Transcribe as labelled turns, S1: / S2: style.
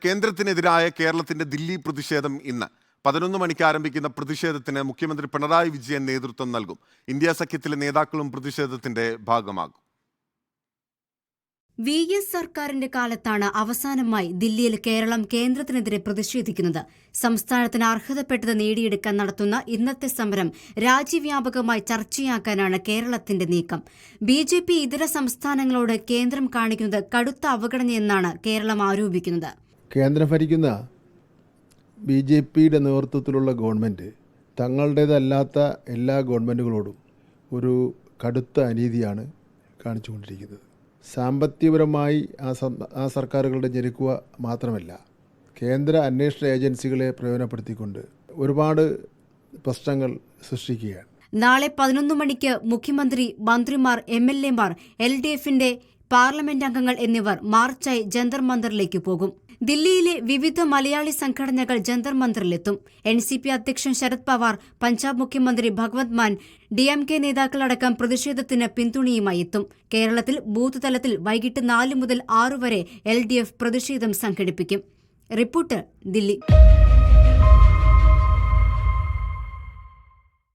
S1: കേന്ദ്രത്തിനെതിരായ കേരളത്തിന്റെ ദില്ലി പ്രതിഷേധം ഇന്ന് 11 മണിക്ക് ആരംഭിക്കുന്ന പ്രതിഷേധത്തിന് മുഖ്യമന്ത്രി പിണറായി വിജയൻ നേതൃത്വം നൽകും. ഇന്ത്യ സഖ്യത്തിലെ നേതാക്കളും പ്രതിഷേധത്തിന്റെ ഭാഗമാകും.
S2: VS സർക്കാരിന്റെ കാലത്താണ് അവസാനമായി ദില്ലിയിൽ കേരളം കേന്ദ്രത്തിനെതിരെ പ്രതിഷേധിക്കുന്നത്. സംസ്ഥാനത്തിന് അർഹതപ്പെട്ടത് നേടിയെടുക്കാൻ നടത്തുന്ന ഇന്നത്തെ സമരം രാജ്യവ്യാപകമായി ചർച്ചയാക്കാനാണ് കേരളത്തിന്റെ നീക്കം. BJP ഇതര സംസ്ഥാനങ്ങളോട് കേന്ദ്രം കാണിക്കുന്നത് കടുത്ത അവഗണനയെന്നാണ് കേരളം ആരോപിക്കുന്നത്.
S3: കേന്ദ്രം ഭരിക്കുന്ന BJPയുടെ നേതൃത്വത്തിലുള്ള ഗവൺമെൻറ് തങ്ങളുടേതല്ലാത്ത എല്ലാ ഗവൺമെൻറ്റുകളോടും ഒരു കടുത്ത അനീതിയാണ് കാണിച്ചുകൊണ്ടിരിക്കുന്നത്. സാമ്പത്തികപരമായി ആ സർക്കാരുകളുടെ ഞെരുക്കുക മാത്രമല്ല, കേന്ദ്ര അന്വേഷണ ഏജൻസികളെ പ്രയോജനപ്പെടുത്തിക്കൊണ്ട് ഒരുപാട് പ്രശ്നങ്ങൾ സൃഷ്ടിക്കുകയാണ്.
S2: നാളെ 11 മണിക്ക് മുഖ്യമന്ത്രി, മന്ത്രിമാർ, MLA മാർ, LDFന്റെ പാർലമെന്റ് അംഗങ്ങൾ എന്നിവർ മാർച്ചായി ജന്തർ മന്ദറിലേക്ക് പോകും. ദില്ലിയിലെ വിവിധ മലയാളി സംഘടനകൾ ജന്തർ മന്ദറിലെത്തും. NCP അധ്യക്ഷൻ ശരത് പവാർ, പഞ്ചാബ് മുഖ്യമന്ത്രി ഭഗവത് മാൻ, DMK നേതാക്കളടക്കം പ്രതിഷേധത്തിന് പിന്തുണയുമായി എത്തും. കേരളത്തിൽ ബൂത്ത് തലത്തിൽ വൈകിട്ട് 4 മുതൽ 6 വരെ LDF പ്രതിഷേധം സംഘടിപ്പിക്കും. റിപ്പോർട്ടർ, ദില്ലി.